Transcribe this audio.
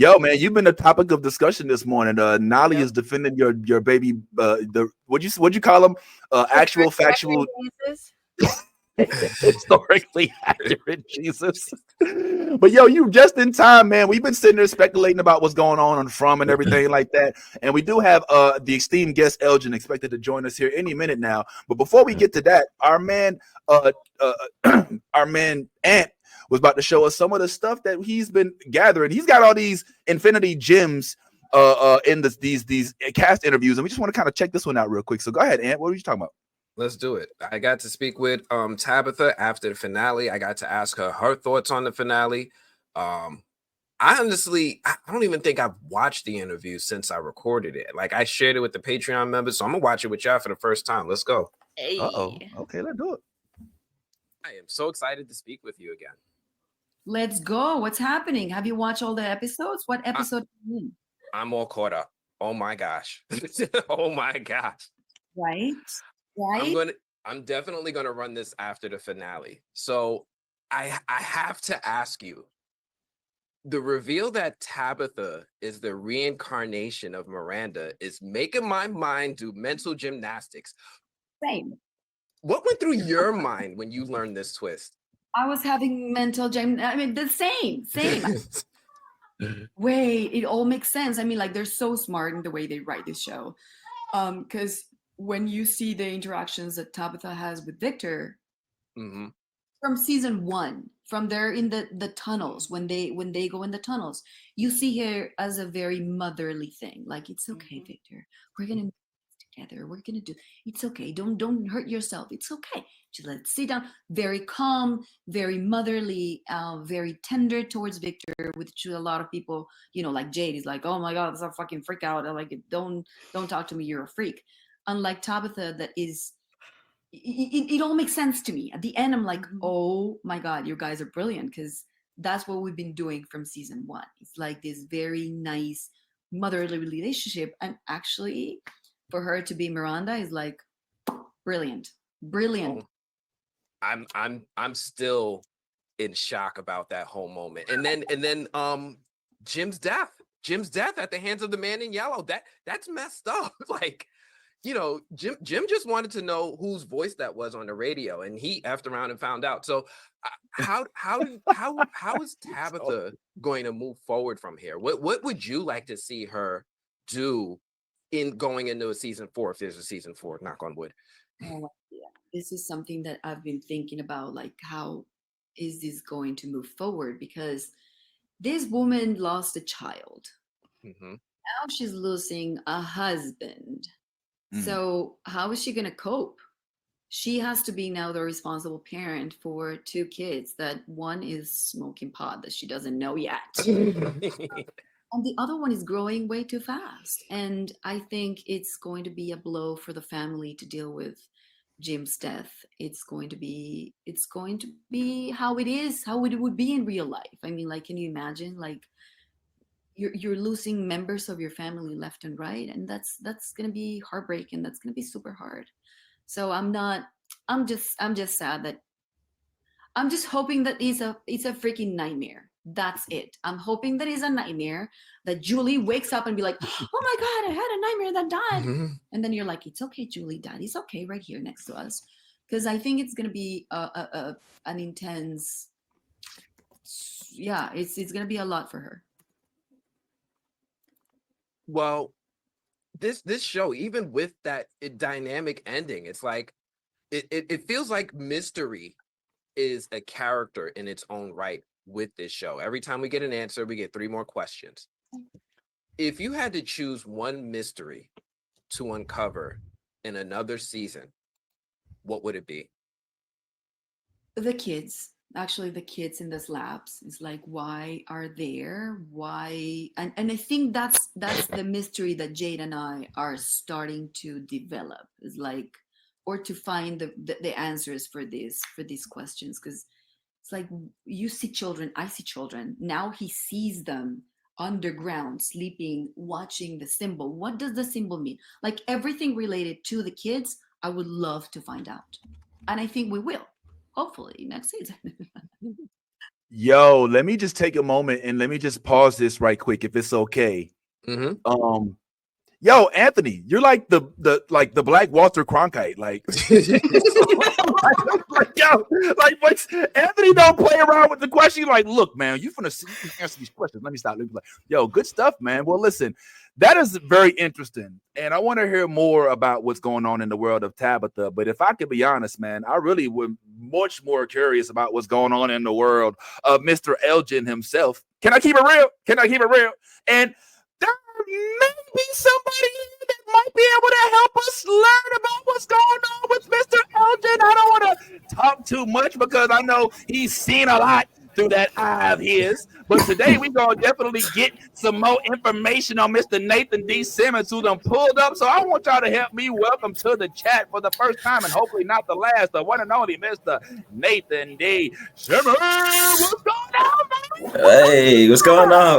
Yo, man, you've been the topic of discussion this morning. Nolly Yep. is defending your baby. The what'd you call them? Actual factual Jesus. historically accurate Jesus. But yo, you just in time, man. We've been sitting there speculating about what's going on the From and everything like that. And we do have the esteemed guest Elgin expected to join us here any minute now. But before we get to that, uh, our man Ant was about to show us some of the stuff that he's been gathering. He's got all these infinity gems in these cast interviews, and we just want to kind of check this one out real quick. So go ahead, Ant. What were you talking about? Let's do it. I got to speak with Tabitha after the finale. I got to ask her thoughts on the finale. I don't even think I've watched the interview since I recorded it. Like, I shared it with the Patreon members, so I'm gonna watch it with y'all for the first time. Let's go. Hey. Okay, let's do it. I am so excited to speak with you again. Let's go. What's happening? Have you watched all the episodes? What episode? I'm all caught up. Oh my gosh. Oh my gosh. Right. I'm definitely gonna run this after the finale. So I have to ask you, the reveal that Tabitha is the reincarnation of Miranda is making my mind do mental gymnastics. Same. What went through your mind when you learned this twist? I was having mental I mean, the same. Wait, it all makes sense. I mean, like, they're so smart in the way they write this show. Because when you see the interactions that Tabitha has with Victor from season 1, from there in the tunnels, when they go in the tunnels, you see her as a very motherly thing. Like, it's okay, Victor. We're gonna move together. We're gonna do. It's okay. Don't hurt yourself. It's okay. Just let's sit down. Very calm, very motherly, very tender towards Victor. Which a lot of people, like Jade, is like, oh my God, that's a fucking freak out. I like it. Don't talk to me. You're a freak. Unlike Tabitha, that is, it all makes sense to me. At the end, I'm like, oh my God, you guys are brilliant, because that's what we've been doing from season 1. It's like this very nice motherly relationship, and actually, for her to be Miranda is like brilliant. Oh, I'm still in shock about that whole moment. And then Jim's death at the hands of the man in yellow. That's messed up. Like, Jim just wanted to know whose voice that was on the radio, and he effed around and found out. So how is Tabitha going to move forward from here? What would you like to see her do in going into a season 4, if there's a season 4, knock on wood? Oh, yeah. This is something that I've been thinking about, like, how is this going to move forward? Because this woman lost a child. Now she's losing a husband. So how is she going to cope? She has to be now the responsible parent for 2 kids, that one is smoking pot that she doesn't know yet. And the other one is growing way too fast. And I think it's going to be a blow for the family to deal with Jim's death. It's going to be how it is, how it would be in real life. I mean, like, can you imagine, like, you're losing members of your family left and right, and that's going to be heartbreaking. That's going to be super hard. So I'm just sad that I'm just hoping that it's a freaking nightmare. That's it. I'm hoping that it's a nightmare, that Julie wakes up and be like, oh my God, I had a nightmare that died. And then you're like, it's okay, Julie, Daddy's okay right here next to us. Because I think it's going to be an intense, it's going to be a lot for her. Well, this show, even with that dynamic ending, it's like it feels like mystery is a character in its own right with this show. Every time we get an answer, we get 3 more questions. If you had to choose one mystery to uncover in another season, what would it be? The kids. Actually, the kids in these labs is like, why are there? Why? And I think that's the mystery that Jade and I are starting to develop, is like, or to find the answers for these questions. Because it's like, you see children, I see children. Now he sees them underground, sleeping, watching the symbol. What does the symbol mean? Like, everything related to the kids, I would love to find out. And I think we will. Hopefully next season. Yo, let me just take a moment and let me just pause this right quick, if it's okay. Mm-hmm. Yo, Anthony, you're like the Black Walter Cronkite, like, but Anthony don't play around with the question. Like, look, man, you answer these questions. Let me stop. Like, yo, good stuff, man. Well, listen, that is very interesting, and I want to hear more about what's going on in the world of Tabitha. But if I could be honest, man, I really would much more curious about what's going on in the world of Mr. Elgin himself. Can I keep it real? And there may be somebody that might be able to help us learn about what's going on with Mr. Elgin. I don't want to talk too much because I know he's seen a lot through that eye of his. But today we're going to definitely get some more information on Mr. Nathan D. Simmons, who done pulled up. So I want y'all to help me welcome to the chat for the first time and hopefully not the last, the one and only Mr. Nathan D. Simmons. What's going on, man? Hey, what's going on?